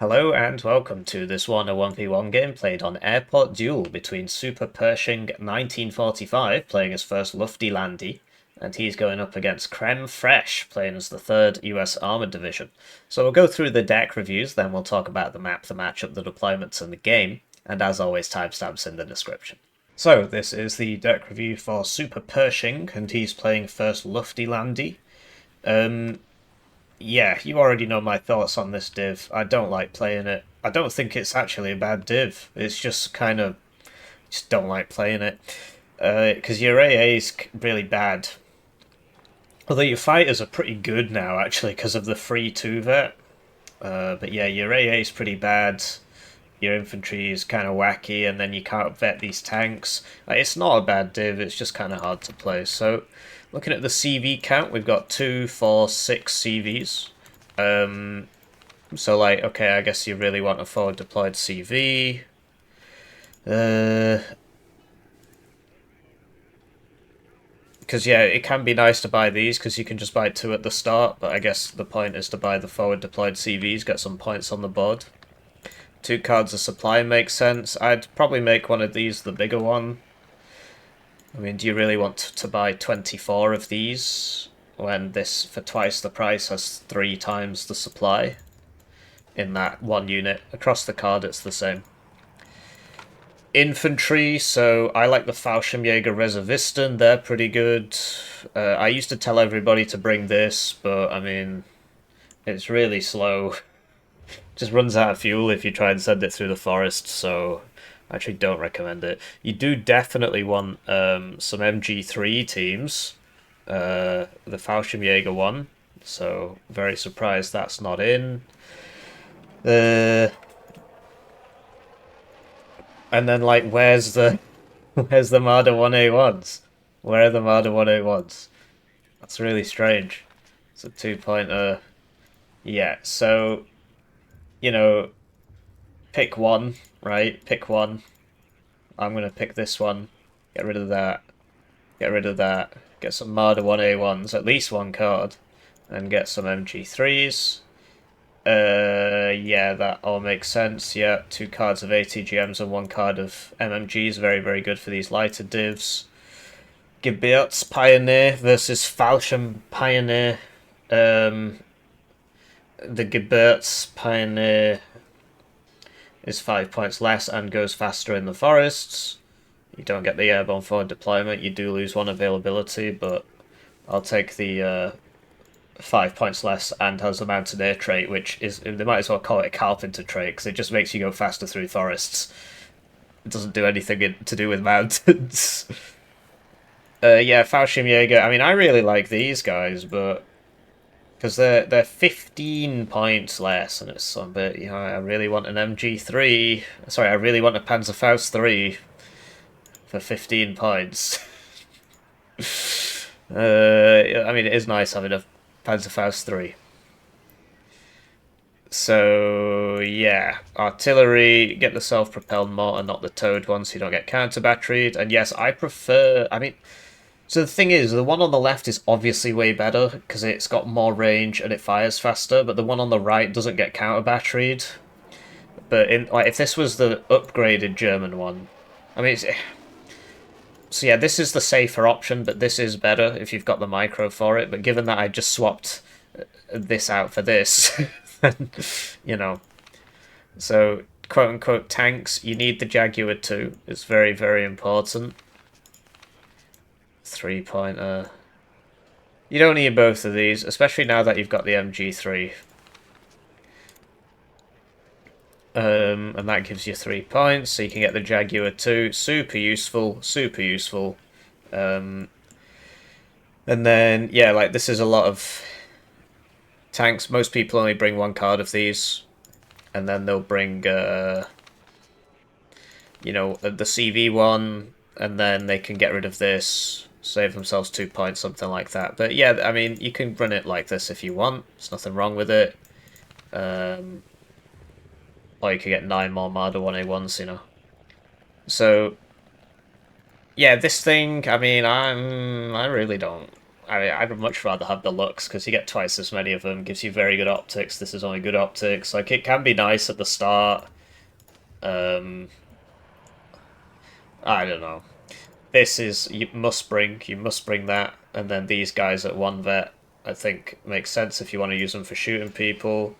Hello and welcome to this Warno 1v1 game played on Airport Duel between Super Pershing 1945 playing as first Lufty Landy, and he's going up against Creme Fresh playing as the 3rd US Armoured Division. So we'll go through the deck reviews, then we'll talk about the map, the matchup, the deployments and the game, and as always timestamps in the description. So this is the deck review for Super Pershing, and he's playing first Lufty Landy. Yeah, you already know my thoughts on this div. I don't like playing it. I don't think it's actually a bad div. It's just kind of... just don't like playing it. Because your AA is really bad. Although your fighters are pretty good now, actually, because of the free 2-vet. But yeah, your AA is pretty bad. Your infantry is kind of wacky, and then you can't vet these tanks. It's not a bad div, it's just kind of hard to play. So, looking at the CV count, we've got 2, 4, 6 CVs. So like, okay, I guess you really want a forward deployed CV. Because yeah, it can be nice to buy these because you can just buy 2 at the start, but I guess the point is to buy the forward deployed CVs, get some points on the board. 2 cards of supply makes sense. I'd probably make one of these the bigger one. I mean, do you really want to buy 24 of these when this, for twice the price, has 3 times the supply in that one unit? Across the card, it's the same. Infantry, so I like the Fallschirmjäger Reservisten, they're pretty good. I used to tell everybody to bring this, but I mean, it's really slow. Just runs out of fuel if you try and send it through the forest, so I actually don't recommend it. You do definitely want some MG3 teams, the Fallschirmjäger one, so very surprised that's not in. And then like where's the Marder 1A1s? Where are the Marder 1A1s? That's really strange. It's a 2-pointer. Yeah, so you know, pick one, right? Pick one. I'm going to pick this one. Get rid of that. Get rid of that. Get some Marder 1A1s, at least 1 card. And get some MG3s. Yeah, that all makes sense. Yeah, 2 cards of ATGMs and 1 card of MMGs. Very, very good for these lighter divs. Gebirts Pioneer versus Fallschirm Pioneer. The Gebirts Pioneer is 5 points less and goes faster in the forests. You don't get the airborne forward deployment, you do lose 1 availability, but I'll take the 5 points less and has a mountaineer trait, which is, they might as well call it a carpenter trait, because it just makes you go faster through forests. It doesn't do anything to do with mountains. Yeah, Fallschirmjäger, I mean, I really like these guys, but because they're 15 points less, and it's a bit, you know, I really want an MG3. Sorry, I really want a Panzerfaust 3 for 15 points. I mean, it is nice having a Panzerfaust 3. So, yeah, artillery, get the self-propelled mortar, not the towed one, so you don't get counter-batteried. And yes, I prefer, I mean, so the thing is, the one on the left is obviously way better because it's got more range and it fires faster, but the one on the right doesn't get counter-batteried. But in like if this was the upgraded German one, I mean, so yeah, this is the safer option, but this is better if you've got the micro for it. But given that I just swapped this out for this, then, you know, so quote-unquote tanks, you need the Jaguar too. It's very, very important. 3-pointer. You don't need both of these, especially now that you've got the MG3. And that gives you 3 points, so you can get the Jaguar too. Super useful, super useful. And then, yeah, like this is a lot of tanks. Most people only bring 1 card of these, and then they'll bring, you know, the CV one, and then they can get rid of this. Save themselves 2 points, something like that. But yeah, I mean, you can run it like this if you want. There's nothing wrong with it. Or you could get 9 more Marder 1A1s, you know. So, yeah, this thing, I mean, I really don't I mean, I'd much rather have the looks because you get twice as many of them. Gives you very good optics. This is only good optics. Like it can be nice at the start. I don't know. This is you must bring that, and then these guys at one vet. I think makes sense if you want to use them for shooting people.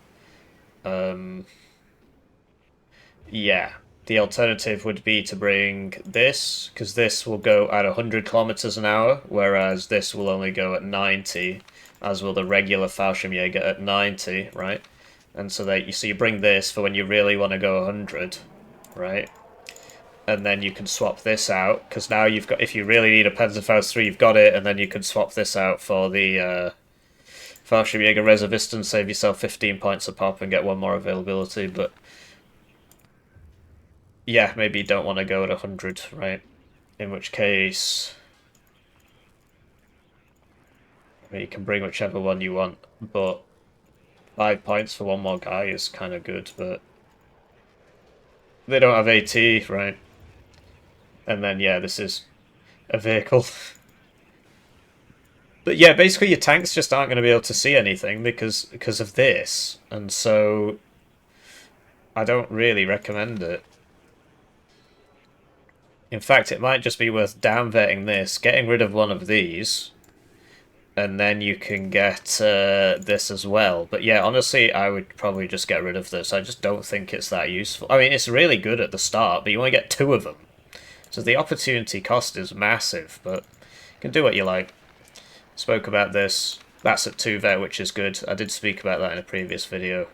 Yeah, the alternative would be to bring this, because this will go at 100 kilometers an hour, whereas this will only go at 90, as will the regular Fallschirmjäger at 90, right? And so you bring this for when you really want to go 100, right? And then you can swap this out, because now you've got, if you really need a Panzerfaust 3, you've got it, and then you can swap this out for the Fallschirmjäger Reservisten, save yourself 15 points a pop and get one more availability, but yeah, maybe you don't want to go at 100, right? In which case, I mean, you can bring whichever one you want, but 5 points for one more guy is kind of good, but they don't have AT, right? And then, yeah, this is a vehicle. But yeah, basically your tanks just aren't going to be able to see anything because of this, and so I don't really recommend it. In fact, it might just be worth downvetting this, getting rid of one of these, and then you can get this as well. But yeah, honestly, I would probably just get rid of this. I just don't think it's that useful. I mean, it's really good at the start, but you only get 2 of them. So the opportunity cost is massive, but you can do what you like. Spoke about this. That's at 2 vet, which is good. I did speak about that in a previous video.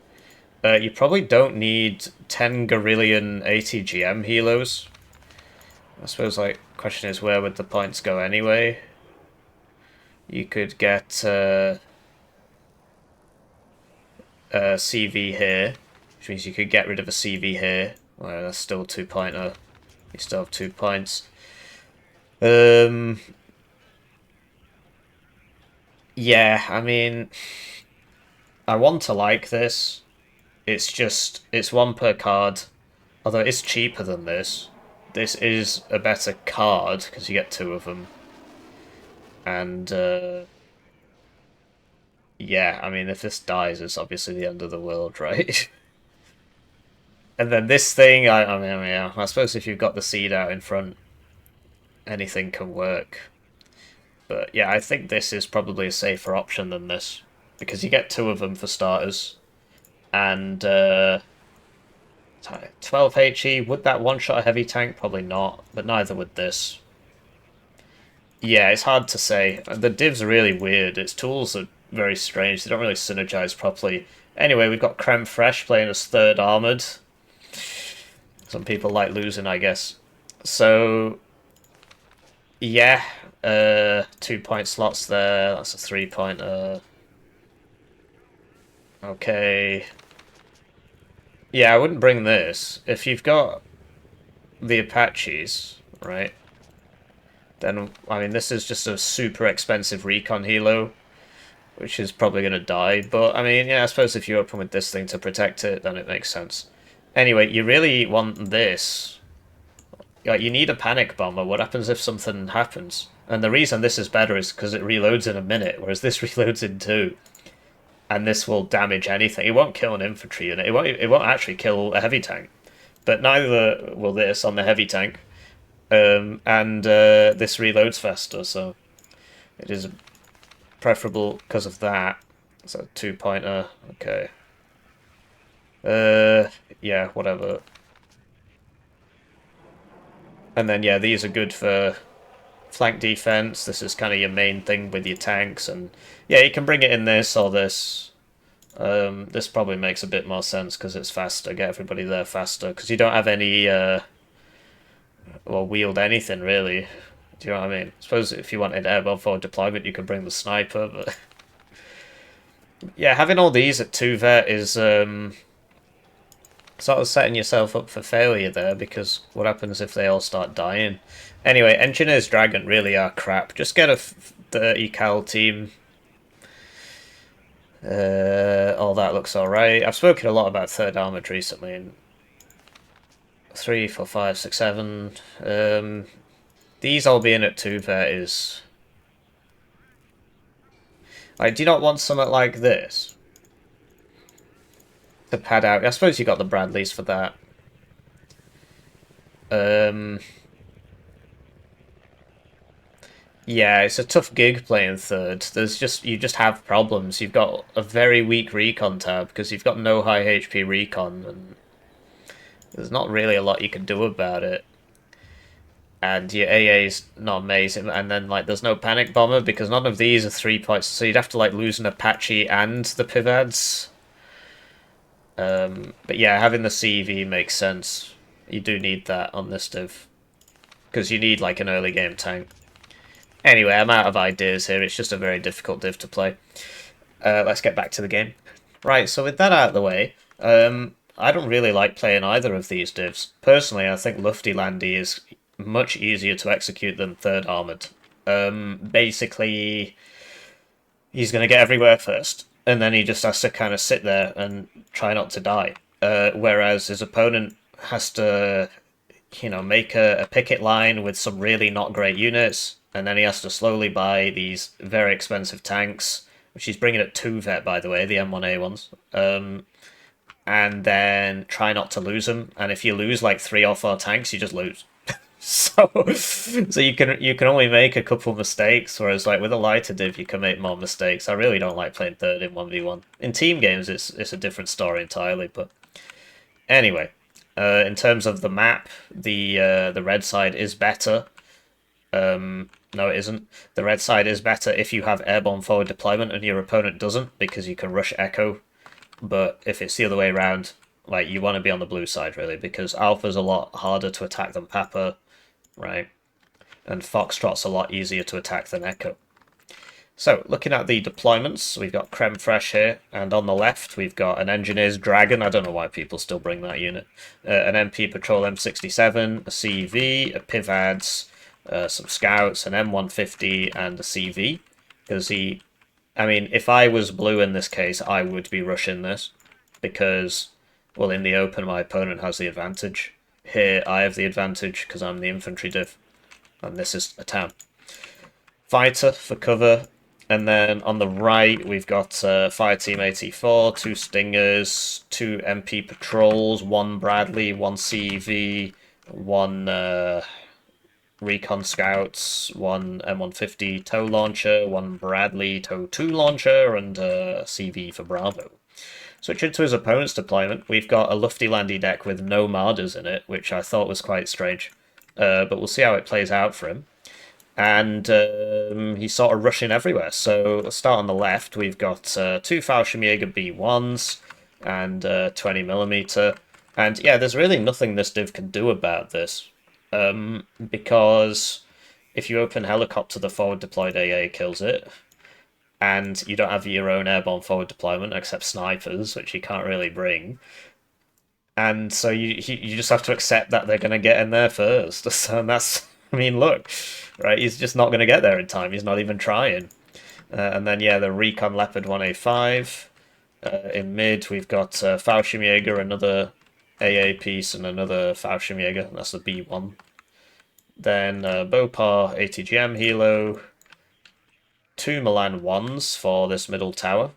You probably don't need 10 Gorillion ATGM helos. I suppose, like, question is, where would the points go anyway? You could get CV here, which means you could get rid of a CV here. Well, that's still a 2-pointer. You still have 2 points. Yeah, I mean, I want to like this. It's just, it's 1 per card. Although it's cheaper than this. This is a better card, because you get 2 of them. And, yeah, I mean, if this dies, it's obviously the end of the world, right? And then this thing, I mean, yeah, I suppose if you've got the seed out in front, anything can work. But yeah, I think this is probably a safer option than this, because you get 2 of them for starters. And 12 HE, would that one-shot a heavy tank? Probably not, but neither would this. Yeah, it's hard to say. The divs are really weird. Its tools are very strange. They don't really synergize properly. Anyway, we've got Creme Fresh playing as 3rd Armoured. Some people like losing, I guess. So, yeah, 2-point slots there. That's a 3-pointer. Okay. Yeah, I wouldn't bring this. If you've got the Apaches, right, then, I mean, this is just a super expensive recon helo, which is probably going to die. But, I mean, yeah, I suppose if you open with this thing to protect it, then it makes sense. Anyway, you really want this. Like, you need a panic bomber. What happens if something happens? And the reason this is better is because it reloads in a minute, whereas this reloads in 2. And this will damage anything. It won't kill an infantry unit. It won't actually kill a heavy tank. But neither will this on the heavy tank. And this reloads faster, so it is preferable because of that. So 2-pointer. Okay. Yeah, whatever. And then, yeah, these are good for flank defense. This is kind of your main thing with your tanks. And, yeah, you can bring it in this or this. This probably makes a bit more sense because it's faster. Get everybody there faster. Because you don't have any, well, wield anything, really. Do you know what I mean? I suppose if you wanted airborne forward deployment, you could bring the sniper, but... yeah, having all these at 2 vet is, sort of setting yourself up for failure there, because what happens if they all start dying? Anyway, Engineers Dragon really are crap. Just get a 30 cal team. All that looks alright. I've spoken a lot about 3rd Armoured recently. And 3, 4, 5, 6, 7. These all being at 2 vet is Like, do you not want something like this to pad out? I suppose you got the Bradleys for that. Yeah, it's a tough gig playing third. You just have problems. You've got a very weak recon tab because you've got no high HP recon, and there's not really a lot you can do about it. And your AA's not amazing, and then like there's no panic bomber because none of these are 3 points, so you'd have to like lose an Apache and the Pivads. But yeah, having the CV makes sense. You do need that on this div because you need like an early game tank. Anyway, I'm out of ideas here. It's just a very difficult div to play. Let's get back to the game. Right, so with that out of the way, I don't really like playing either of these divs. Personally, I think Lufty Landy is much easier to execute than third Armoured. Basically, he's going to get everywhere first, and then he just has to kind of sit there and try not to die. Whereas his opponent has to, make a picket line with some really not great units, and then he has to slowly buy these very expensive tanks, which he's bringing at 2 vet, by the way, the M1A ones, and then try not to lose them. And if you lose like 3 or 4 tanks, you just lose. So you can only make a couple mistakes, whereas like with a lighter div you can make more mistakes. I really don't like playing third in 1v1. In team games it's a different story entirely, but anyway, in terms of the map, the red side is better. No, it isn't. The red side is better if you have airborne forward deployment and your opponent doesn't, because you can rush echo. But if it's the other way around, like you want to be on the blue side really, because Alpha's a lot harder to attack than Papa, right? And Foxtrot's a lot easier to attack than Echo. So, looking at the deployments, we've got Creme Fresh here, and on the left we've got an Engineer's Dragon. I don't know why people still bring that unit. An MP Patrol M67, a CV, a Pivads, some Scouts, an M150, and a CV. Because if I was blue in this case, I would be rushing this. Because, well, in the open, my opponent has the advantage. Here, I have the advantage because I'm the infantry div. And this is a town. Fighter for cover. And then on the right, we've got Fireteam 84, 2 Stingers, 2 MP Patrols, 1 Bradley, 1 CV, 1 Recon Scouts, 1 M150 tow launcher, 1 Bradley tow 2 launcher, and CV for Bravo. Switching to his opponent's deployment, we've got a Lufty Landy deck with no Marders in it, which I thought was quite strange. But we'll see how it plays out for him. And he's sort of rushing everywhere. So let's start on the left. We've got 2 Fallschirmjäger B1s and 20mm. And yeah, there's really nothing this div can do about this. Because if you open helicopter, the forward deployed AA kills it. And you don't have your own airborne forward deployment except snipers, which you can't really bring. And so you just have to accept that they're going to get in there first. So that's, look, right? He's just not going to get there in time. He's not even trying. And then, yeah, the Recon Leopard 1A5. In mid, we've got Fallschirmjäger, another AA piece, and another Fallschirmjäger. That's the B1. Then Bopar ATGM Helo. 2 Milan 1s for this middle tower.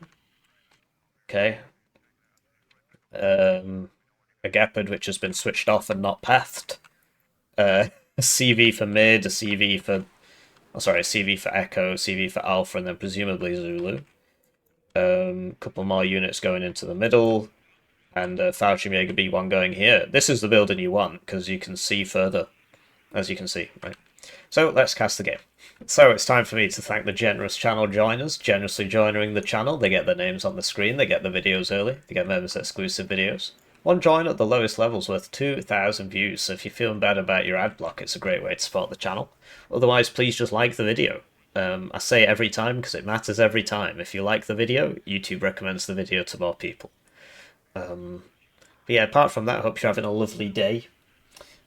Okay. A Gepard which has been switched off and not pathed. A CV for mid, a CV for... a CV for Echo, CV for Alpha, and then presumably Zulu. Couple more units going into the middle, and Fallschirmjäger B1 going here. This is the building you want, because you can see further, as you can see, right? So, let's cast the game. So, it's time for me to thank the generous channel joiners, generously joining the channel. They get their names on the screen, they get the videos early, they get members-exclusive videos. One join at the lowest level's worth 2,000 views, so if you're feeling bad about your ad block, it's a great way to support the channel. Otherwise, please just like the video. I say it every time because it matters every time. If you like the video, YouTube recommends the video to more people. But yeah, apart from that, I hope you're having a lovely day.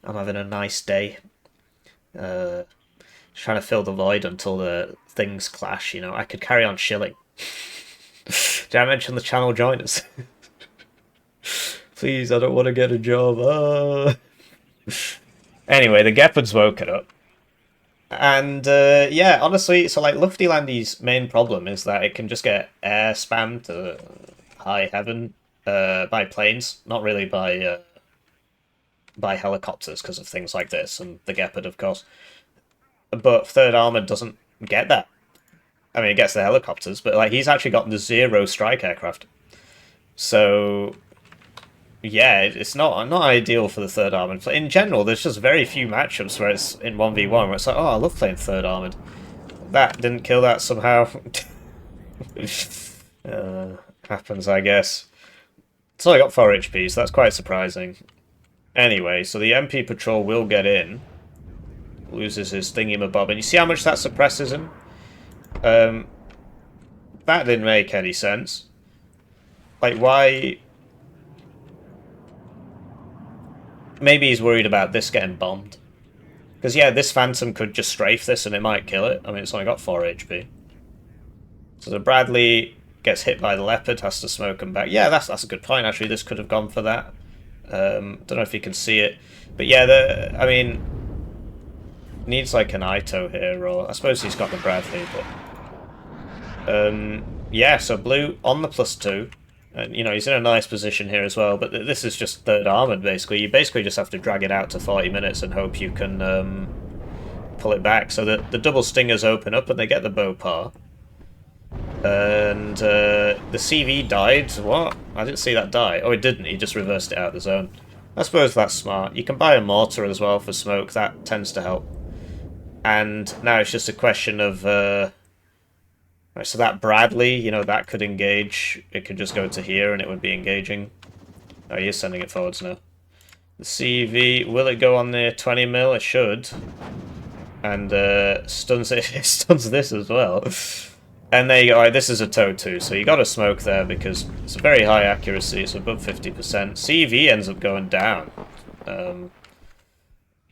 I'm having a nice day. Trying to fill the void until the things clash, I could carry on shilling. Did I mention the channel joiners? Please, I don't want to get a job. Anyway, the Gepard's woken up. And yeah, honestly, so like Lufty main problem is that it can just get air spammed to high heaven by planes, not really by helicopters because of things like this and the Gepard, of course. But Third Armored doesn't get that. I mean, it gets the helicopters, but like he's actually got the 0 strike aircraft. So yeah, it's not ideal for the Third Armored. In general, there's just very few matchups where it's in 1v1 where it's like, oh, I love playing Third Armored. That didn't kill that somehow. Happens, I guess. It's only got 4 HP, so that's quite surprising. Anyway, so the MP Patrol will get in. Loses his thingy-mabob, and you see how much that suppresses him? That didn't make any sense. Like, why... Maybe he's worried about this getting bombed. Because, yeah, this Phantom could just strafe this and it might kill it. I mean, it's only got 4 HP. So the Bradley gets hit by the Leopard, has to smoke him back. Yeah, that's a good point, actually. This could have gone for that. Don't know if you can see it. But, yeah, I mean... Needs, like, an Ito here, or... I suppose he's got the Bradley, but... yeah, so Blue on the +2. And, you know, he's in a nice position here as well, but this is just Third Armored, basically. You basically just have to drag it out to 40 minutes and hope you can pull it back. So the double stingers open up and they get the Bopar. And the CV died. What? I didn't see that die. Oh, it didn't. He just reversed it out of the zone. I suppose that's smart. You can buy a mortar as well for smoke. That tends to help. And now it's just a question of... Right, so that Bradley, you know, that could engage. It could just go to here and it would be engaging. Oh, he is sending it forwards now. The CV, will it go on the 20 mil? It should. And stuns it. It stuns this as well. And there you go. Right, this is a tow too, so you got to smoke there because it's a very high accuracy. It's above 50%. CV ends up going down.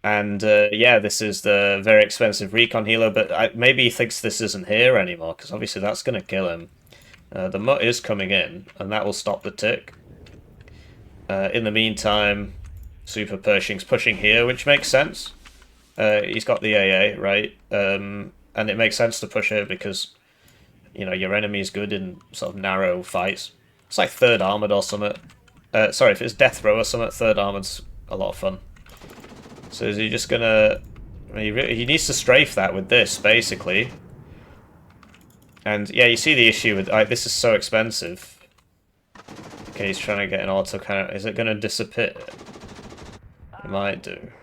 Yeah, this is the very expensive recon helo, but maybe he thinks this isn't here anymore, because obviously that's going to kill him. The Mutt is coming in, and that will stop the tick. In the meantime, Super Pershing's pushing here, which makes sense. He's got the AA, right? And it makes sense to push here because, you know, your enemy's good in sort of narrow fights. It's like Third Armored or something. Sorry, if it's Death Row or something, Third Armored's a lot of fun. So is he just gonna... He needs to strafe that with this, basically. And, yeah, you see the issue with... this is so expensive. Okay, he's trying to get an auto cannon. Is it gonna disappear? It might do.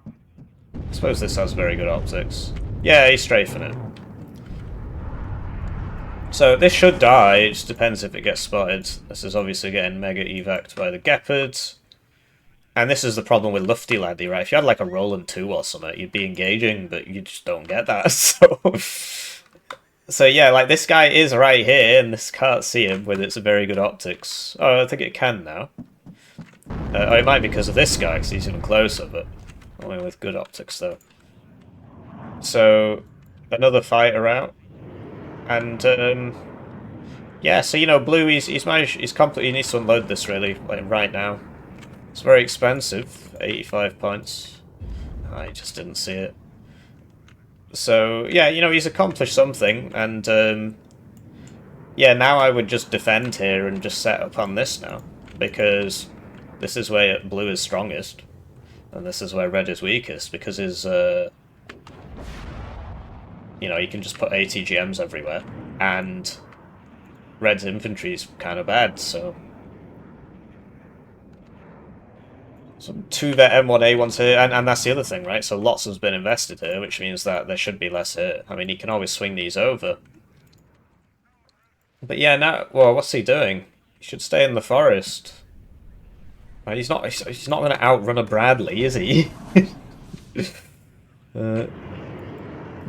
I suppose this has very good optics. Yeah, he's strafing it. So this should die, it just depends if it gets spotted. This is obviously getting mega evac'd by the Gepards. And this is the problem with Lufty Laddie, right? If you had like a Roland 2 or something, you'd be engaging, but you just don't get that. So yeah, like this guy is right here, and this can't see him with its very good optics. Oh, I think it can now. Oh, it might be because of this guy, because he's even closer, but only with good optics though. So another fighter out, and yeah. So you know, Blue, he's managed. He's completely needs to unload this really, like right now. It's very expensive, 85 points. I just didn't see it. So, yeah, you know, he's accomplished something, and, yeah, now I would just defend here and just set up on this now, because this is where Blue is strongest, and this is where Red is weakest, because his, you know, you can just put ATGMs everywhere, and Red's infantry is kind of bad, so... Some 2-vet M1A1s here, and that's the other thing, right? So lots has been invested here, which means that there should be less here. I mean, he can always swing these over. But yeah, now, well, what's he doing? He should stay in the forest. Right, he's not going to outrun a Bradley, is he?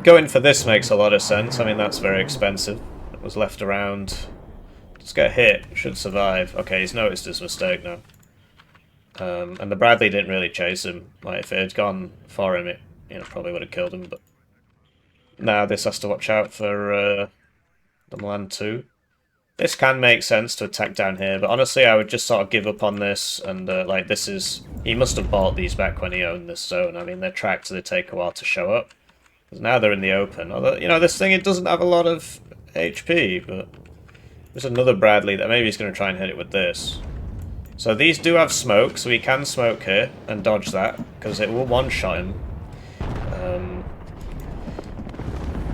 Going for this makes a lot of sense. I mean, that's very expensive. It was left around. Just get hit, should survive. Okay, he's noticed his mistake now. And the Bradley didn't really chase him. Like, if it had gone for him, it, you know, probably would have killed him. But now this has to watch out for the Milan 2. This can make sense to attack down here, but honestly, I would just sort of give up on this. And like, this is, he must have bought these back when he owned this zone. I mean, they're tracked, so they take a while to show up. 'Cause now they're in the open. Although, you know, this thing, it doesn't have a lot of HP, but there's another Bradley that maybe he's going to try and hit it with this. So these do have smoke, so he can smoke here and dodge that, because it will one-shot him.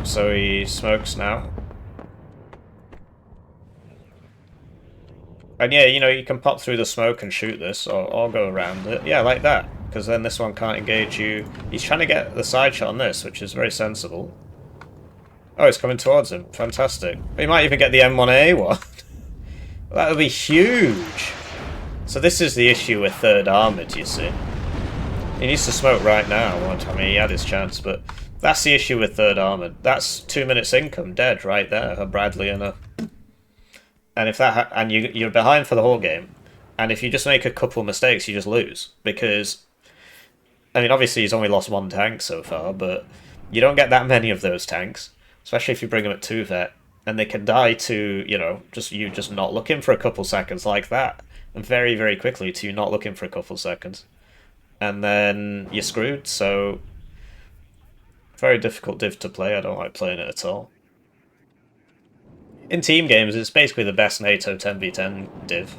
So he smokes now. And yeah, you know, you can pop through the smoke and shoot this, or go around it. Yeah, like that, because then this one can't engage you. He's trying to get the side shot on this, which is very sensible. Oh, it's coming towards him. Fantastic. He might even get the M1A one. That would be huge. So this is the issue with third Armoured, you see. He needs to smoke right now. I mean, he had his chance, but that's the issue with third Armoured. That's 2 minutes income dead right there. A Bradley and a... And if that and you're behind for the whole game, and if you just make a couple mistakes, you just lose. Because, I mean, obviously he's only lost one tank so far, but you don't get that many of those tanks, especially if you bring them at 2 vet, and they can die to, you know, just not looking for a couple seconds like that, and very, very quickly to you not looking for a couple seconds, and then you're screwed. So, very difficult div to play. I don't like playing it at all. In team games, it's basically the best NATO 10v10 div.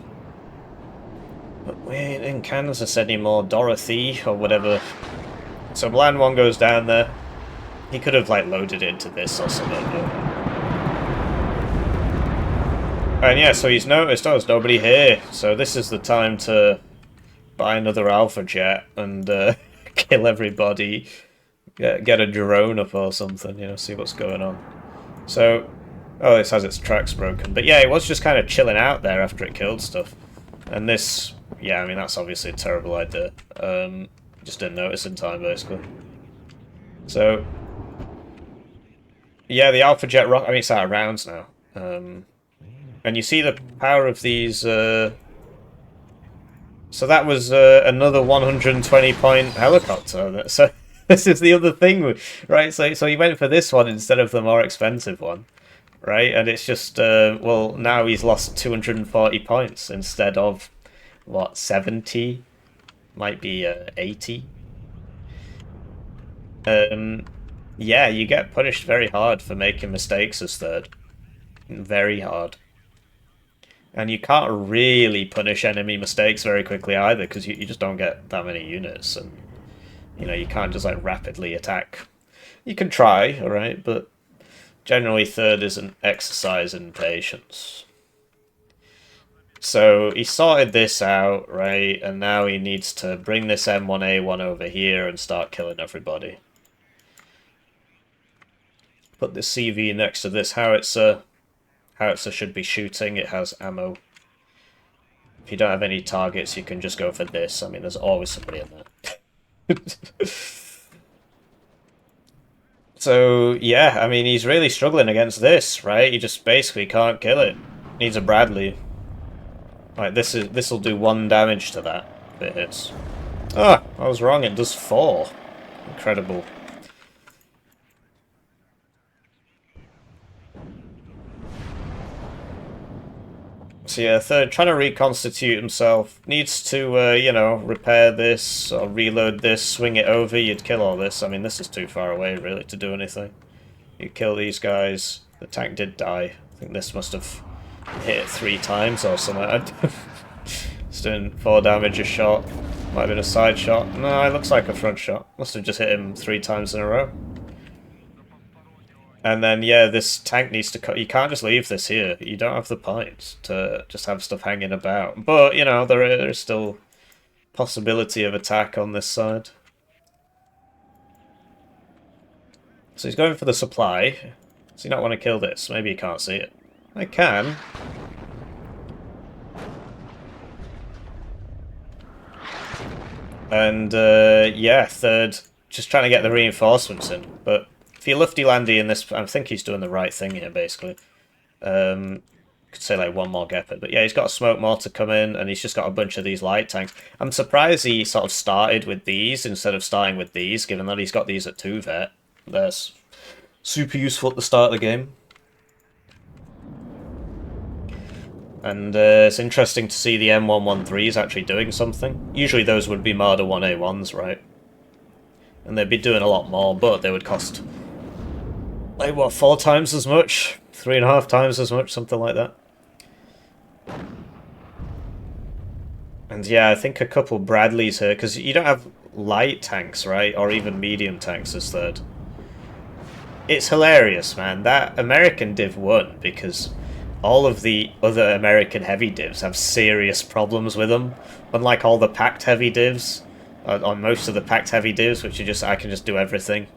But we ain't in Kansas anymore, Dorothy, or whatever. So Bland 1 goes down there. He could have, like, loaded it into this or something. And yeah, so he's noticed, oh, there's nobody here. So this is the time to buy another Alpha Jet and kill everybody. Get a drone up or something, you know, see what's going on. So... Oh, this has its tracks broken. But yeah, it was just kind of chilling out there after it killed stuff. And this, yeah, I mean, that's obviously a terrible idea. Just didn't notice in time, basically. So, yeah, the Alpha Jet rocket, I mean, it's out of rounds now. And you see the power of these... So that was another 120-point helicopter. So this is the other thing, right? So he went for this one instead of the more expensive one. Right, and it's just, well, now he's lost 240 points instead of, what, 70? Might be 80. Yeah, you get punished very hard for making mistakes as third. Very hard. And you can't really punish enemy mistakes very quickly either, because you just don't get that many units, and, you know, you can't just, like, rapidly attack. You can try, alright, but... Generally, third is an exercise in patience. So he sorted this out, right, and now he needs to bring this M1A1 over here and start killing everybody. Put the CV next to this howitzer. Howitzer should be shooting, it has ammo. If you don't have any targets, you can just go for this. I mean, there's always somebody in there. So, yeah, I mean, he's really struggling against this, right? He just basically can't kill it. Needs a Bradley. Like, this'll do 1 damage to that if it hits. Ah, I was wrong, it does 4. Incredible. So yeah, third, trying to reconstitute himself. Needs to, you know, repair this, or reload this, swing it over, you'd kill all this. I mean, this is too far away, really, to do anything. You kill these guys. The tank did die. I think this must have hit it 3 times or something. It's doing 4 damage a shot. Might have been a side shot. No, it looks like a front shot. Must have just hit him 3 times in a row. And then, yeah, this tank needs to cut. You can't just leave this here. You don't have the points to just have stuff hanging about. But, you know, there is still possibility of attack on this side. So he's going for the supply. Does he not want to kill this? Maybe he can't see it. I can. And, yeah, third, just trying to get the reinforcements in. But if you lufty landy in this, I think he's doing the right thing here, basically. Could say, like, 1 more Gepard. But, yeah, he's got a smoke mortar come in, and he's just got a bunch of these light tanks. I'm surprised he sort of started with these instead of starting with these, given that he's got these at 2 vet. That's super useful at the start of the game. And it's interesting to see the M113s actually doing something. Usually those would be Marder 1A1s, right? And they'd be doing a lot more, but they would cost Like, what, 4 times as much? 3.5 times as much, something like that. And yeah, I think a couple Bradleys here, because you don't have light tanks, right? Or even medium tanks as third. It's hilarious, man. That American div won because all of the other American heavy divs have serious problems with them. Unlike all the packed heavy divs, on most of the packed heavy divs, which are just, I can just do everything.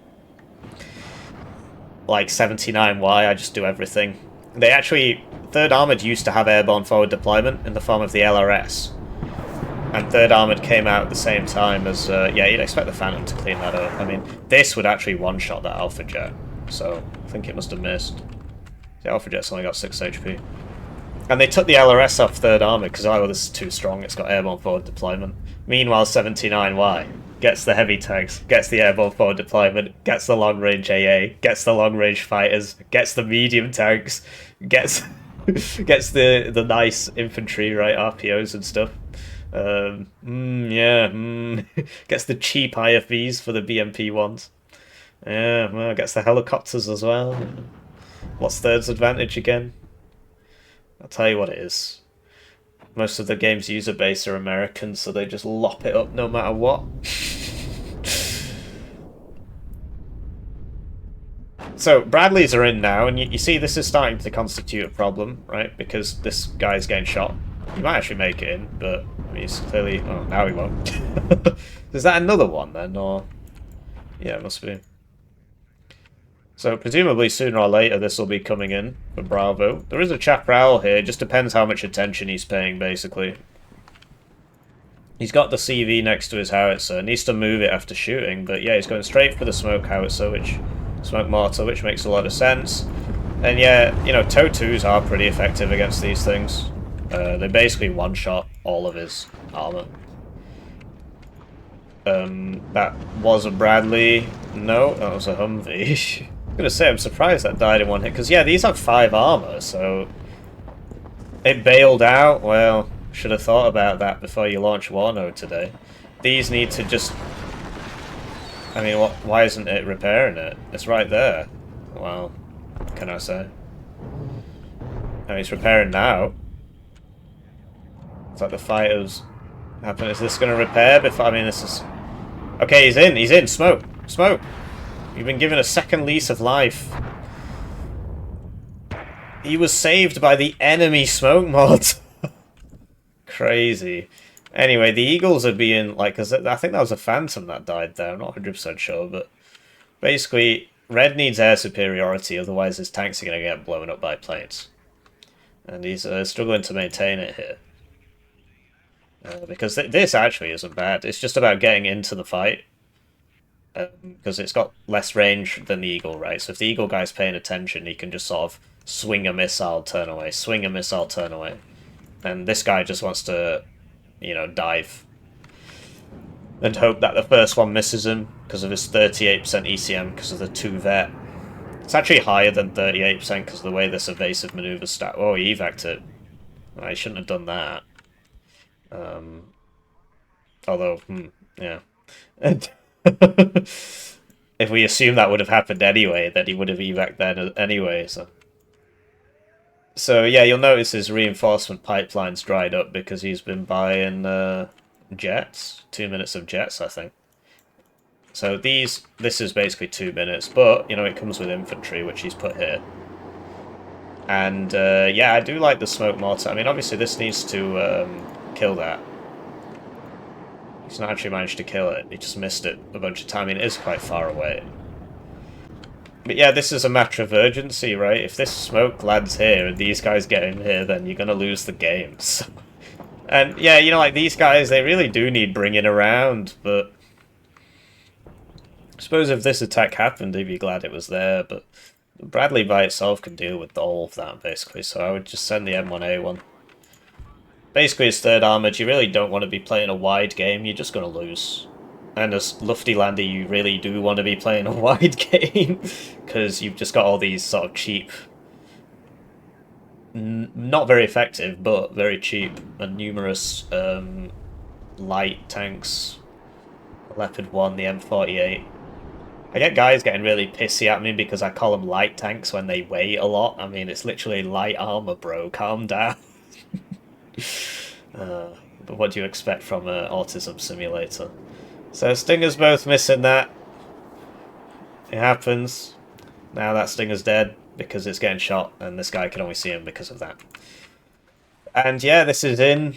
Like 79Y, I just do everything. They actually, 3rd Armoured used to have airborne forward deployment in the form of the LRS. And 3rd Armoured came out at the same time as, yeah, you'd expect the Phantom to clean that up. I mean, this would actually one-shot that Alpha Jet, so I think it must have missed. The Alpha Jet's only got 6 HP. And they took the LRS off 3rd Armoured because, oh, this is too strong, it's got airborne forward deployment. Meanwhile, 79Y gets the heavy tanks, gets the airborne forward deployment, gets the long-range AA, gets the long-range fighters, gets the medium tanks, gets gets the nice infantry, right, RPOs and stuff. Gets the cheap IFVs for the BMP ones. Yeah, well, gets the helicopters as well. What's third's advantage again? I'll tell you what it is. Most of the game's user base are American, so they just lop it up no matter what. So, Bradleys are in now, and you see this is starting to constitute a problem, right? Because this guy's getting shot. He might actually make it in, but he's clearly... Oh, now he won't. Is that another one, then, or... Yeah, it must be. So, presumably, sooner or later, this will be coming in for Bravo. There is a Chaparral here, it just depends how much attention he's paying, basically. He's got the CV next to his howitzer, needs to move it after shooting, but yeah, he's going straight for the smoke howitzer, smoke mortar, which makes a lot of sense. And yeah, you know, TOW2s are pretty effective against these things. They basically one-shot all of his armor. That was a Bradley. No, that was a Humvee. I'm gonna say, I'm surprised that died in one hit, because yeah, these have 5 armor, so... It bailed out? Well, should have thought about that before you launch Warno today. These need to just... I mean, why isn't it repairing it? It's right there. Well, what can I say? I mean, it's repairing now. It's like the fighters happen. Is this going to repair before... I mean, this is... Okay, he's in, smoke, smoke! You've been given a second lease of life. He was saved by the enemy smoke mod. Crazy. Anyway, the Eagles are being, like, cause I think that was a Phantom that died there, I'm not 100% sure, but basically, Red needs air superiority, otherwise his tanks are going to get blown up by planes. And he's struggling to maintain it here. Because this actually isn't bad, it's just about getting into the fight. Because it's got less range than the Eagle, right? So if the Eagle guy's paying attention, he can just sort of swing a missile, turn away, swing a missile, turn away. And this guy just wants to, you know, dive. And hope that the first one misses him, because of his 38% ECM, because of the 2 vet. It's actually higher than 38% because of the way this evasive maneuver stat... Oh, he evac'd it. I shouldn't have done that. Although, yeah. If we assume that would have happened anyway, then he would have evac'd then anyway, so... So, yeah, you'll notice his reinforcement pipeline's dried up because he's been buying jets. 2 minutes of jets, I think. So this is basically 2 minutes, but, you know, it comes with infantry, which he's put here. And, yeah, I do like the smoke mortar. I mean, obviously this needs to kill that. He's not actually managed to kill it. He just missed it a bunch of time. I mean, it is quite far away. But yeah, this is a matter of urgency, right? If this smoke lands here and these guys get in here, then you're going to lose the game. So. And yeah, you know, like these guys, they really do need bringing around, but... I suppose if this attack happened, they'd be glad it was there, but... Bradley by itself can deal with all of that, basically, so I would just send the M1A1. Basically, as 3rd Armoured, you really don't want to be playing a wide game, you're just going to lose. And as Luftlander, you really do want to be playing a wide game, because you've just got all these sort of cheap, not very effective, but very cheap and numerous light tanks. Leopard 1, the M48. I get guys getting really pissy at me because I call them light tanks when they weigh a lot. I mean, it's literally light armor, bro. Calm down. But what do you expect from an autism simulator? So Stinger's both missing that. It happens. Now that Stinger's dead because it's getting shot, and this guy can only see him because of that. And yeah, this is in.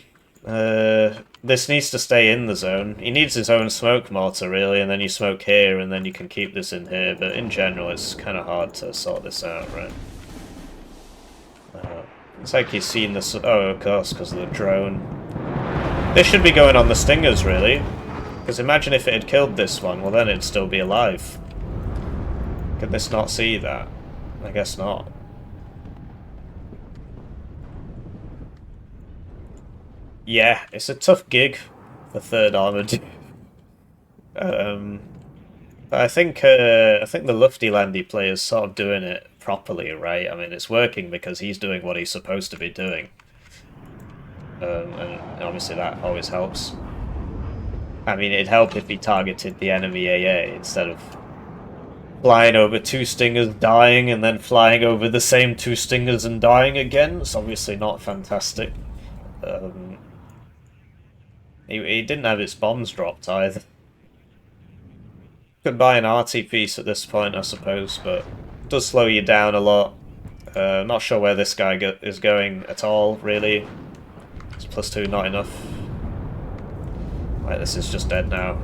This needs to stay in the zone. He needs his own smoke mortar, really, and then you smoke here, and then you can keep this in here, but in general it's kind of hard to sort this out, right? It's like he's seen this... Oh, of course, because of the drone. This should be going on the Stingers, really. Because imagine if it had killed this one, well then it'd still be alive. Could this not see that? I guess not. Yeah, it's a tough gig for 3rd Armoured. But I think the Lufty-Landy player's sort of doing it properly, right? I mean, it's working because he's doing what he's supposed to be doing. And obviously that always helps. I mean, it'd help if he targeted the enemy AA instead of flying over 2 Stingers, dying, and then flying over the same 2 Stingers and dying again. It's obviously not fantastic. He didn't have his bombs dropped either. Could buy an arty piece at this point, I suppose, but it does slow you down a lot. Not sure where this guy is going at all, really. It's +2, not enough. Right, this is just dead now.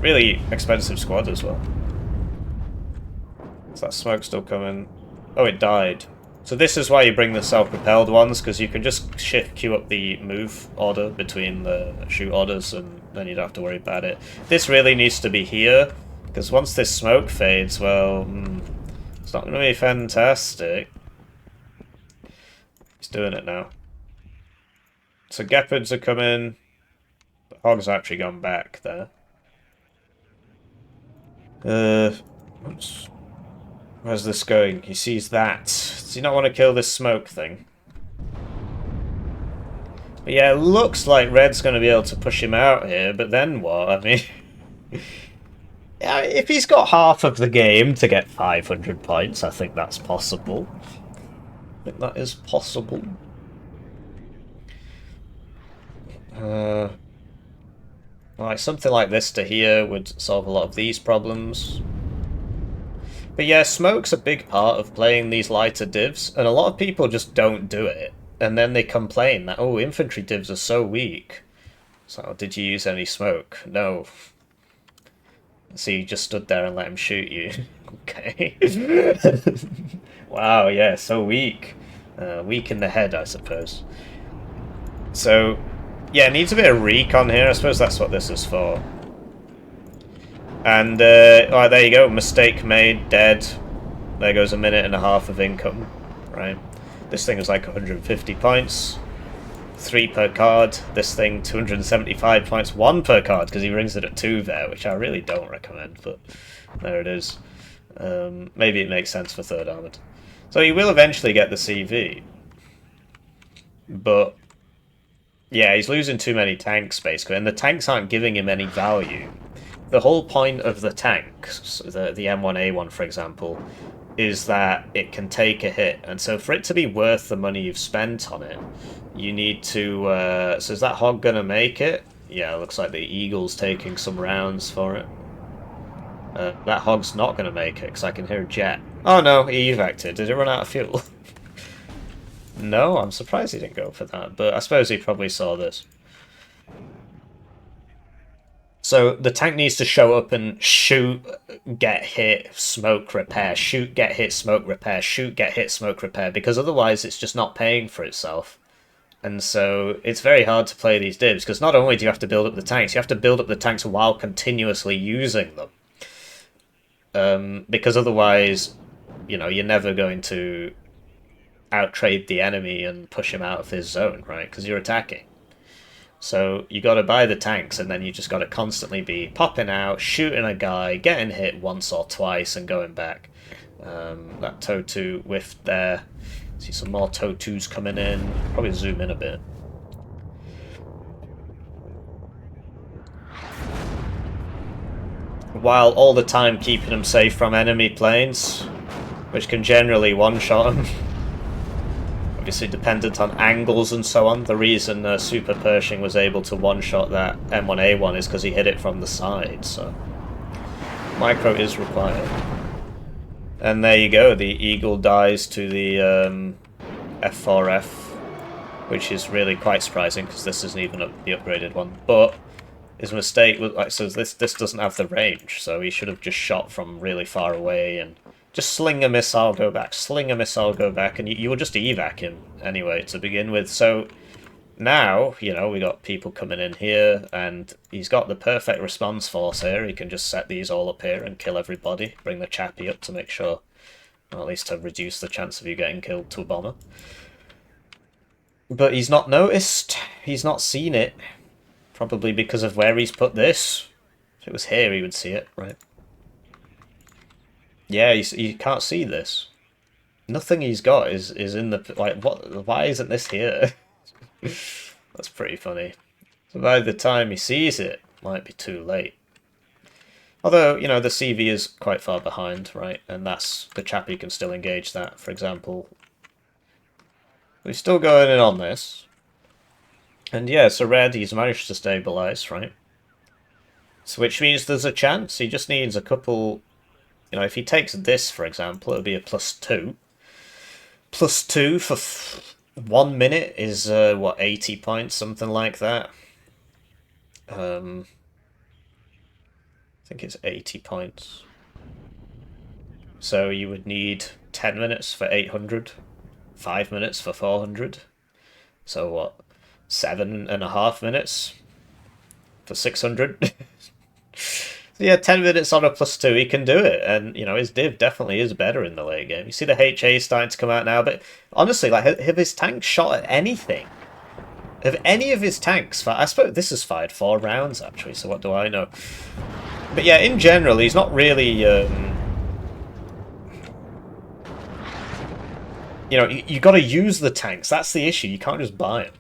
Really expensive squad as well. Is that smoke still coming? Oh, it died. So this is why you bring the self-propelled ones, because you can just queue up the move order between the shoot orders, and then you don't have to worry about it. This really needs to be here, because once this smoke fades, well, it's not going to be fantastic. It's doing it now. So Gepards are coming. The Hog's actually gone back there. Where's this going? He sees that. Does he not want to kill this smoke thing? But yeah, it looks like Red's going to be able to push him out here, but then what? I mean... yeah, if he's got half of the game to get 500 points, I think that's possible. I think that is possible. Like something like this to here would solve a lot of these problems. But yeah, smoke's a big part of playing these lighter divs, and a lot of people just don't do it. And then they complain that, oh, infantry divs are so weak. So, did you use any smoke? No. So you just stood there and let him shoot you. Okay. Wow, yeah, so weak. Weak in the head, I suppose. So, yeah, it needs a bit of recon here. I suppose that's what this is for. And, oh, there you go. Mistake made, dead. There goes a minute and a half of income. Right. This thing is like 150 points. 3 per card. This thing, 275 points. 1 per card, because he rings it at 2 there, which I really don't recommend, but there it is. Maybe it makes sense for 3rd Armoured. So he will eventually get the CV. But, yeah, he's losing too many tanks, basically, and the tanks aren't giving him any value. The whole point of the tanks, the M1A1 for example, is that it can take a hit, and so for it to be worth the money you've spent on it, you need to... so is that Hog gonna make it? Yeah, it looks like the Eagle's taking some rounds for it. That Hog's not gonna make it, because I can hear a jet. Oh no, he evacted. Did it run out of fuel? No, I'm surprised he didn't go for that, but I suppose he probably saw this. So the tank needs to show up and shoot, get hit, smoke, repair, shoot, get hit, smoke, repair, shoot, get hit, smoke, repair, because otherwise it's just not paying for itself. And so it's very hard to play these divs, because not only do you have to build up the tanks, you have to build up the tanks while continuously using them. Because otherwise, you know, you're never going to outtrade the enemy and push him out of his zone, right? Because you're attacking. So you got to buy the tanks, and then you just got to constantly be popping out, shooting a guy, getting hit once or twice, and going back. That TOW2 whiffed there. See some more TOW2s coming in. Probably zoom in a bit. while all the time keeping him safe from enemy planes, which can generally one-shot him. Obviously dependent on angles and so on. The reason Super Pershing was able to one-shot that M1A1 is because he hit it from the side, so micro is required. And there you go, the Eagle dies to the F4F, which is really quite surprising because this isn't even the upgraded one. But his mistake was like, so this doesn't have the range, so he should have just shot from really far away and just sling a missile, go back, sling a missile, go back, and you will just evac him anyway to begin with. So now, you know, we got people coming in here, and he's got the perfect response force here. He can just set these all up here and kill everybody, bring the chappie up to make sure, or at least to reduce the chance of you getting killed to a bomber. But he's not noticed, he's not seen it, probably because of where he's put this. If it was here, he would see it, right? Yeah, you can't see this. Nothing he's got is in the... Like, what? Why isn't this here? That's pretty funny. So by the time he sees it, it might be too late. Although, you know, the CV is quite far behind, right? And that's... The chappie can still engage that, for example. We're still going in on this. And yeah, so red, he's managed to stabilise, right? So which means there's a chance. He just needs a couple... You know, if he takes this, for example, it would be a +2. +2 for 1 minute is, what, 80 points? Something like that. I think it's 80 points. So you would need 10 minutes for 800. 5 minutes for 400. So what? 7.5 minutes for 600. Yeah, 10 minutes on a +2, he can do it. And, you know, his div definitely is better in the late game. You see the HA starting to come out now, but honestly, like, have his tanks shot at anything? Have any of his tanks... I suppose this has fired 4 rounds, actually, so what do I know? But yeah, in general, he's not really... you know, you got to use the tanks. That's the issue. You can't just buy them.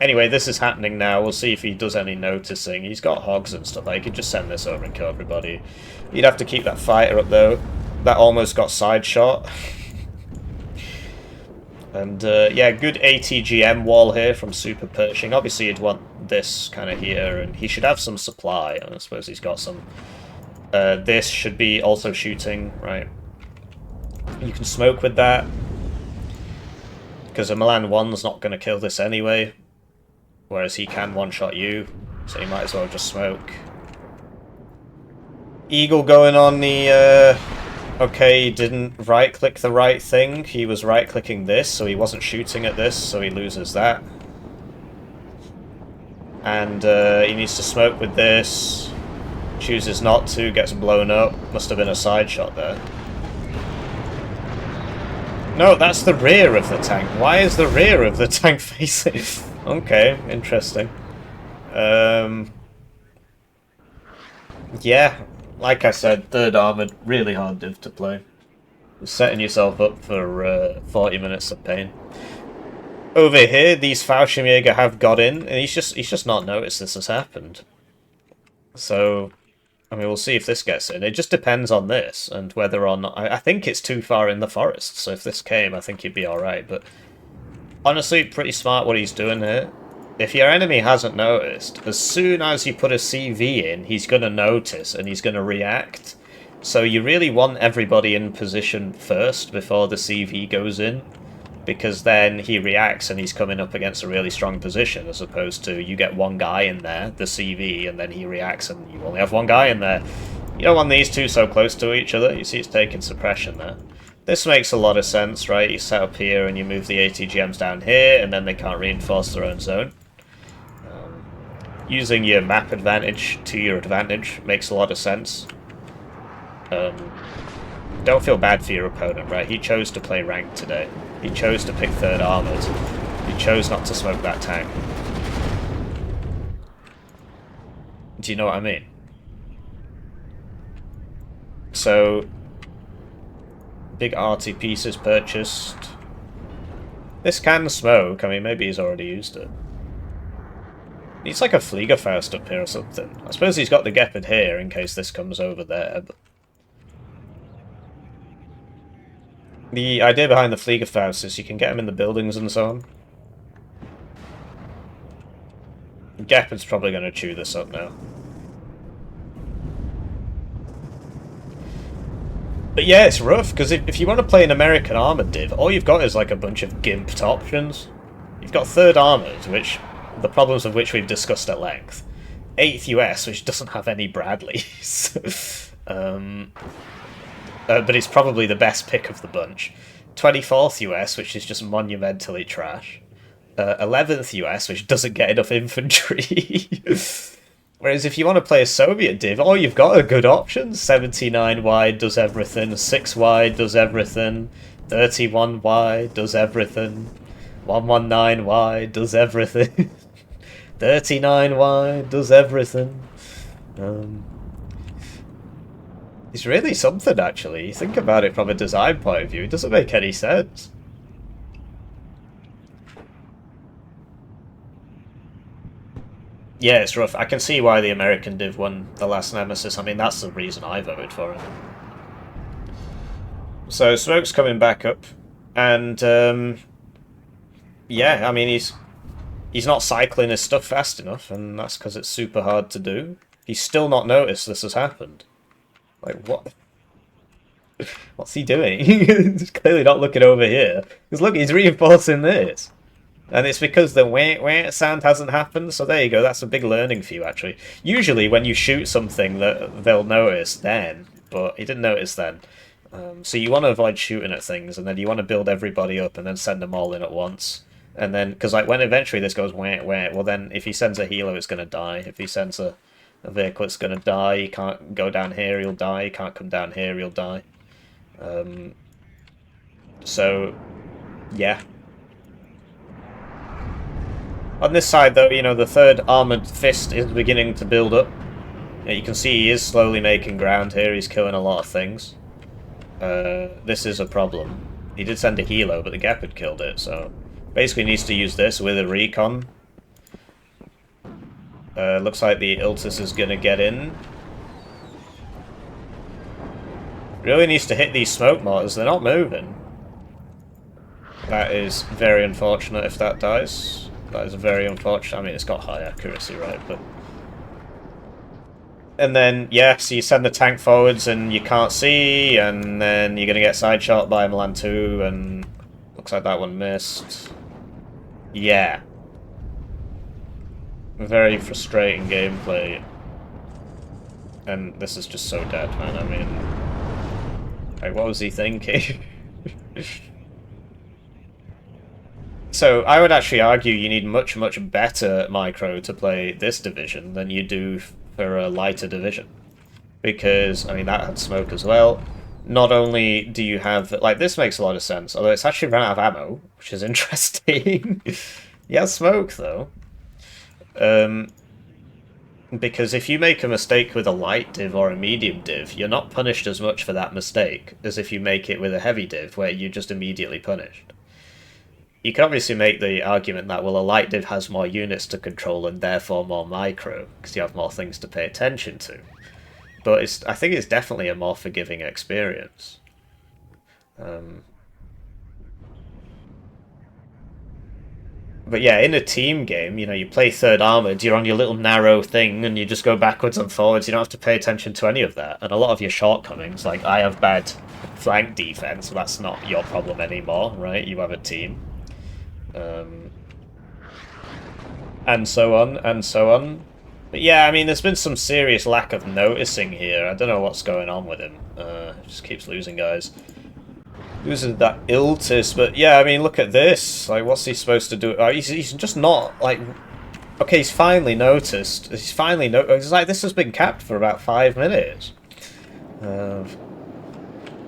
Anyway, this is happening now. We'll see if he does any noticing. He's got hogs and stuff. He could just send this over and kill everybody. You'd have to keep that fighter up, though. That almost got side shot. And, yeah, good ATGM wall here from Super Pershing. Obviously, you'd want this kind of here, and he should have some supply. I suppose he's got some. This should be also shooting, right? You can smoke with that. Because a Milan 1's not going to kill this anyway. Whereas he can one-shot you, so you might as well just smoke. Eagle going on the... Okay, he didn't right-click the right thing. He was right-clicking this, so he wasn't shooting at this, so he loses that. And he needs to smoke with this. Chooses not to, gets blown up. Must have been a side shot there. No, that's the rear of the tank. Why is the rear of the tank facing... Okay, interesting. Yeah, like I said, third armoured, really hard div to play. Setting yourself up for 40 minutes of pain. Over here, these Fallschirmjäger have got in, and he's just not noticed this has happened. So, I mean, we'll see if this gets in. It just depends on this, and whether or not... I think it's too far in the forest, so if this came, I think he'd be alright, but... Honestly, pretty smart what he's doing here. If your enemy hasn't noticed, as soon as you put a CV in, he's going to notice and he's going to react. So you really want everybody in position first before the CV goes in, because then he reacts and he's coming up against a really strong position, as opposed to you get one guy in there, the CV, and then he reacts and you only have one guy in there. You don't want these two so close to each other. You see it's taking suppression there. This makes a lot of sense, right? You set up here and you move the ATGMs down here, and then they can't reinforce their own zone. Using your map advantage to your advantage makes a lot of sense. Don't feel bad for your opponent, right? He chose to play ranked today. He chose to pick third armoured. He chose not to smoke that tank. Do you know what I mean? So... Big arty pieces purchased. This can smoke. I mean, maybe he's already used it. Needs like a Fliegerfaust up here or something. I suppose he's got the Gepard here in case this comes over there. But the idea behind the Fliegerfaust is you can get them in the buildings and so on. Gepard's probably going to chew this up now. But yeah, it's rough, because if you want to play an American Armoured div, all you've got is like a bunch of gimped options. You've got 3rd Armoured, which the problems of which we've discussed at length. 8th US, which doesn't have any Bradleys. But it's probably the best pick of the bunch. 24th US, which is just monumentally trash. 11th US, which doesn't get enough infantry. Whereas if you want to play a Soviet div, all you've got are good options. 79 wide does everything, 6 wide does everything, 31 wide does everything, 119 wide does everything, 39 wide does everything. It's really something, actually. You think about it from a design point of view, it doesn't make any sense. Yeah, it's rough. I can see why the American div won the last Nemesis. I mean, that's the reason I voted for it. So, Smoke's coming back up. And, yeah, I mean, he's not cycling his stuff fast enough, and that's because it's super hard to do. He's still not noticed this has happened. Like, what? What's he doing? He's clearly not looking over here. Because look, he's reinforcing this. And it's because the wah sound hasn't happened, so there you go, that's a big learning for you, actually. Usually when you shoot something, they'll notice then, but he didn't notice then. So you want to avoid shooting at things, and then you want to build everybody up and then send them all in at once. And then, because like when eventually this goes wah, well then if he sends a healer, it's going to die. If he sends a vehicle, it's going to die. He can't go down here, he'll die. He can't come down here, he'll die. So, yeah. On this side, though, you know, the 3rd Armoured Fist is beginning to build up. You can see he is slowly making ground here. He's killing a lot of things. This is a problem. He did send a helo, but the Gepard killed it, so... Basically needs to use this with a recon. Looks like the Iltis is going to get in. Really needs to hit these smoke mortars. They're not moving. That is very unfortunate if that dies. That is very unfortunate. I mean, it's got high accuracy, right? But and then, yeah, so you send the tank forwards and you can't see, and then you're going to get side shot by Milan 2, and looks like that one missed. Yeah. Very frustrating gameplay. And this is just so dead, man. I mean, like, what was he thinking? So, I would actually argue you need much, much better micro to play this division than you do for a lighter division. Because, I mean, that had smoke as well. Not only do you have... Like, this makes a lot of sense, although it's actually run out of ammo, which is interesting. Yeah, smoke, though. Because if you make a mistake with a light div or a medium div, you're not punished as much for that mistake as if you make it with a heavy div, where you're just immediately punished. You can obviously make the argument that, well, a light div has more units to control and therefore more micro, because you have more things to pay attention to. But I think it's definitely a more forgiving experience. But yeah, in a team game, you know, you play 3rd Armoured, you're on your little narrow thing, and you just go backwards and forwards, you don't have to pay attention to any of that. And a lot of your shortcomings, like, I have bad flank defense, so that's not your problem anymore, right? You have a team. And so on, and so on. But yeah, I mean, there's been some serious lack of noticing here. I don't know what's going on with him. He just keeps losing guys. Losing that Iltis, but yeah, I mean, look at this. Like, what's he supposed to do? He's just not, like... Okay, he's finally noticed. He's finally noticed. It's like, this has been capped for about 5 minutes.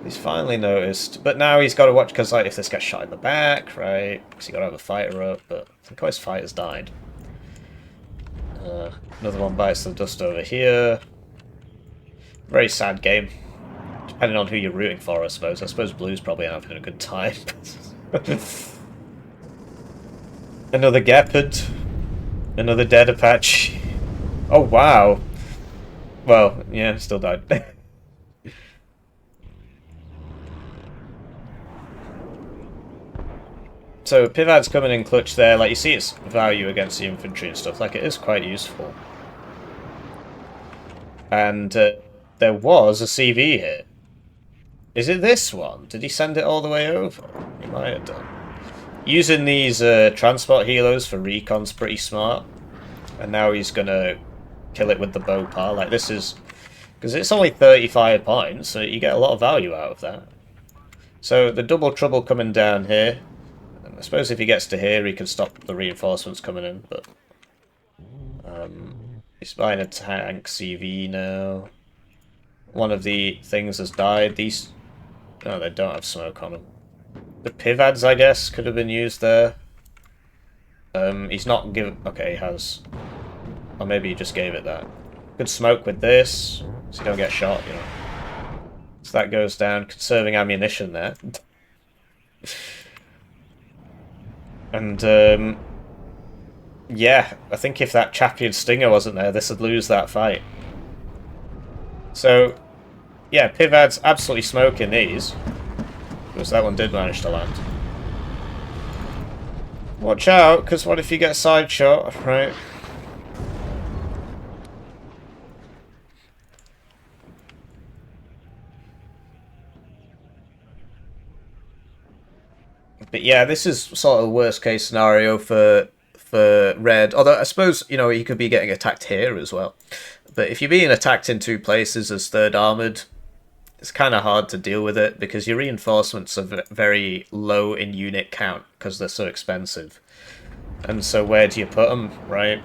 He's finally noticed. But now he's got to watch, because, like, if this gets shot in the back, right? Because he's got to have a fighter up, but I think all his fighters died. Another one bites the dust over here. Very sad game. Depending on who you're rooting for, I suppose. I suppose Blue's probably having a good time. Another Gepard. Another dead Apache. Oh, wow. Well, yeah, still died. So Pivad's coming in clutch there. Like, you see its value against the infantry and stuff. Like, it is quite useful. And there was a CV here. Is it this one? Did he send it all the way over? He might have done. Using these transport helos for recon's pretty smart. And now he's going to kill it with the Bopar. Like, this is... Because it's only 35 points, so you get a lot of value out of that. So the double trouble coming down here. And I suppose if he gets to here, he can stop the reinforcements coming in, but... he's buying a tank CV now. One of the things has died. These... Oh, they don't have smoke on them. The Pivads, I guess, could have been used there. He's not given... Okay, he has. Or maybe he just gave it that. Good smoke with this, so you don't get shot, you know. So that goes down, conserving ammunition there. And, yeah, I think if that champion Stinger wasn't there, this would lose that fight. So, yeah, Pivad's absolutely smoking these. Because that one did manage to land. Watch out, because what if you get side shot, right? But yeah, this is sort of worst case scenario for Red. Although I suppose, you know, he could be getting attacked here as well. But if you're being attacked in two places as third armoured, it's kind of hard to deal with it because your reinforcements are very low in unit count because they're so expensive. And so where do you put them, right?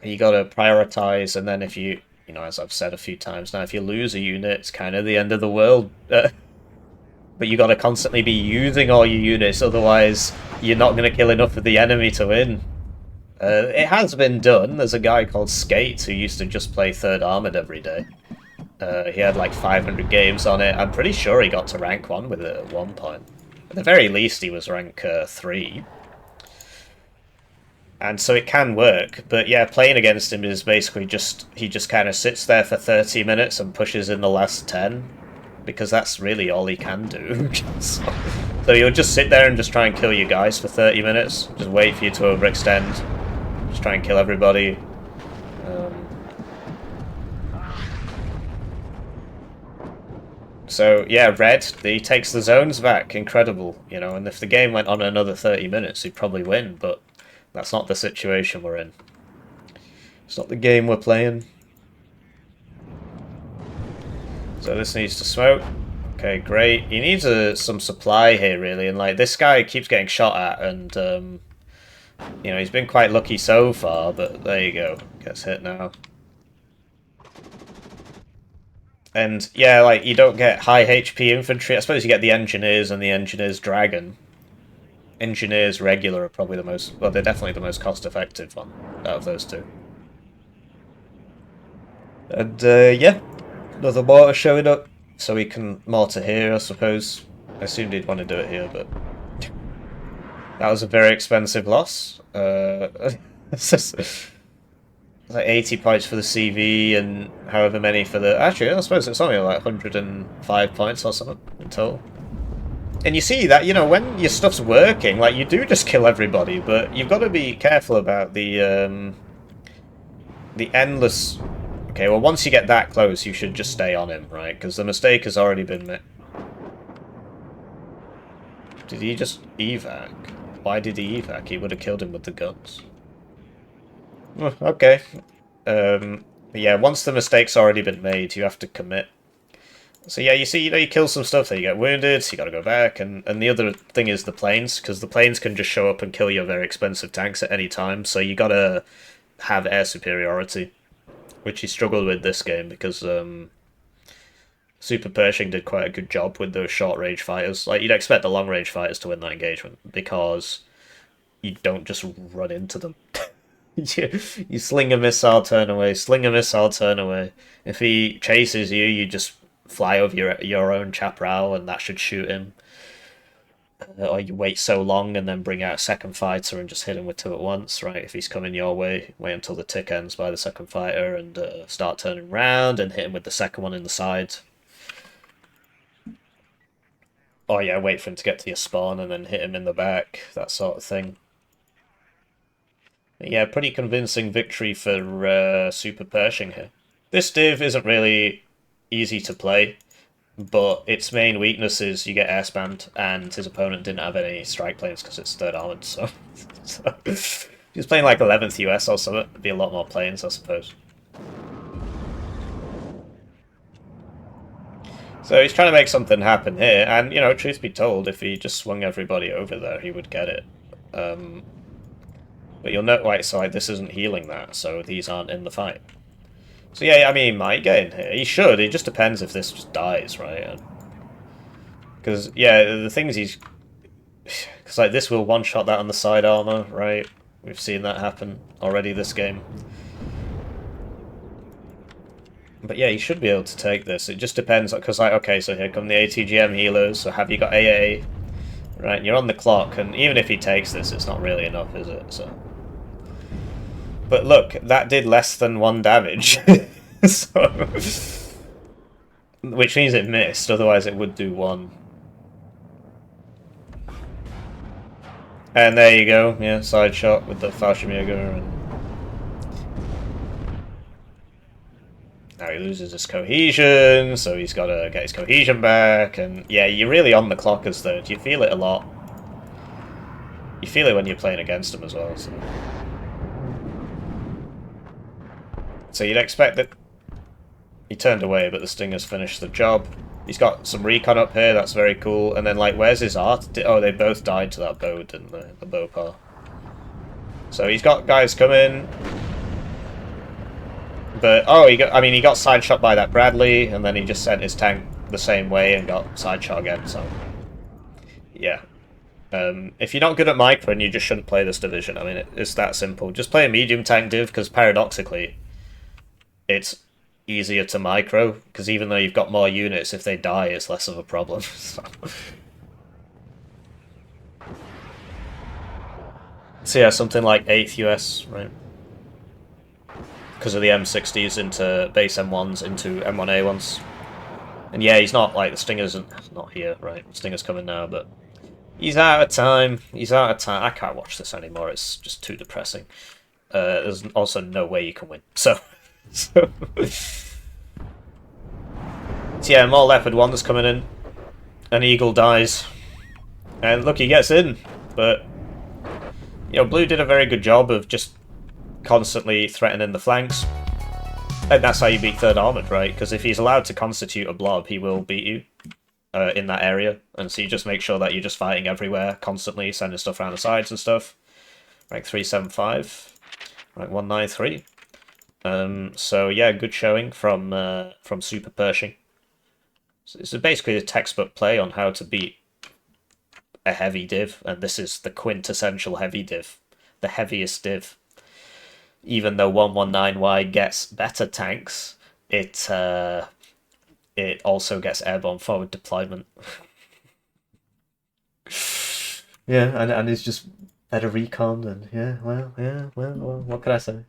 You got to prioritize, and then if you know, as I've said a few times now, if you lose a unit, it's kind of the end of the world. But you got to constantly be using all your units, otherwise you're not going to kill enough of the enemy to win. It has been done. There's a guy called Skate who used to just play third armoured every day. He had like 500 games on it. I'm pretty sure he got to rank 1 with it at one point. At the very least, he was rank 3. And so it can work, but yeah, playing against him is basically just... He just kind of sits there for 30 minutes and pushes in the last 10. Because that's really all he can do. So you'll just sit there and just try and kill your guys for 30 minutes. Just wait for you to overextend. Just try and kill everybody. So yeah, Red, he takes the zones back. Incredible, you know, and if the game went on another 30 minutes, he'd probably win, but that's not the situation we're in. It's not the game we're playing. So this needs to smoke. Okay, great. He needs some supply here, really, and like this guy keeps getting shot at, and you know, he's been quite lucky so far, but there you go. Gets hit now. And yeah, like you don't get high HP infantry. I suppose you get the engineers and the engineers dragon. Engineers regular are probably the most... Well, they're definitely the most cost-effective one out of those two. And yeah, another mortar showing up, so we can mortar here, I suppose. I assumed he'd want to do it here, but that was a very expensive loss. It's like 80 points for the CV and however many for the... Actually, I suppose it's only like 105 points or something in total. And you see that, you know, when your stuff's working, like, you do just kill everybody, but you've got to be careful about the endless... Okay, well, once you get that close, you should just stay on him, right? Because the mistake has already been made. Did he just evac? Why did he evac? He would have killed him with the guns. Oh, okay. But yeah, once the mistake's already been made, you have to commit. So yeah, you see, you know, you kill some stuff there, you get wounded, so you gotta go back, and the other thing is the planes, because the planes can just show up and kill your very expensive tanks at any time, so you gotta have air superiority, which he struggled with this game, because Super Pershing did quite a good job with those short-range fighters. Like, you'd expect the long-range fighters to win that engagement, because you don't just run into them. You sling a missile, turn away, sling a missile, turn away. If he chases you, you just fly over your own chaparral, and that should shoot him. or you wait so long and then bring out a second fighter and just hit him with two at once, right? If he's coming your way, wait until the tick ends by the second fighter and start turning around and hit him with the second one in the side. Or yeah, wait for him to get to your spawn and then hit him in the back, that sort of thing. Yeah, pretty convincing victory for Super Pershing here. This div isn't really easy to play, but its main weakness is you get air spammed, and his opponent didn't have any strike planes because it's third armored, so... if he was playing like 11th US or something, it'd be a lot more planes, I suppose. So he's trying to make something happen here, and, you know, truth be told, if he just swung everybody over there, he would get it. But you'll note, like, so like, this isn't healing that, so these aren't in the fight. So yeah, I mean, he might get in here. He should, it just depends if this just dies, right? Because, yeah, the things he's... Because, like, this will one-shot that on the side armor, right? We've seen that happen already this game. But yeah, you should be able to take this. It just depends, because, like, okay, so here come the ATGM healers, so have you got AA? Right, and you're on the clock, and even if he takes this, it's not really enough, is it? So... But look, that did less than 1 damage. So... Which means it missed, otherwise it would do 1. And there you go, yeah, side shot with the Fallschirmjäger, and... Now he loses his cohesion, so he's got to get his cohesion back, and yeah, you're really on the clock as third. You feel it a lot. You feel it when you're playing against him as well, so... So you'd expect that he turned away, but the Stinger's finished the job. He's got some recon up here, that's very cool. And then, like, where's his art? Oh, they both died to that bow, didn't they? The bow par. So he's got guys coming. But, oh, he got side shot by that Bradley, and then he just sent his tank the same way and got side shot again, so... Yeah. If you're not good at micro, you just shouldn't play this division. I mean, it's that simple. Just play a medium tank div, because paradoxically... it's easier to micro, because even though you've got more units, if they die, it's less of a problem. So yeah, something like 8th US, right? Because of the M60s into base M1s into M1A1s. And yeah, he's not, like, the Stinger's not here, right? The Stinger's coming now, but he's out of time. He's out of time. I can't watch this anymore, it's just too depressing. There's also no way you can win, so... So yeah, more Leopard 1's coming in. An Eagle dies. And look, he gets in. But, you know, Blue did a very good job of just constantly threatening the flanks. And that's how you beat third armoured, right? Because if he's allowed to constitute a blob, he will beat you in that area. And so you just make sure that you're just fighting everywhere, constantly sending stuff around the sides and stuff. Rank 375. Rank 193. So yeah, good showing from Super Pershing. So it's basically a textbook play on how to beat a heavy div, and this is the quintessential heavy div, the heaviest div. Even though 119Y gets better tanks, it also gets airborne forward deployment. Yeah, and it's just better recon, and yeah, well, what can I say?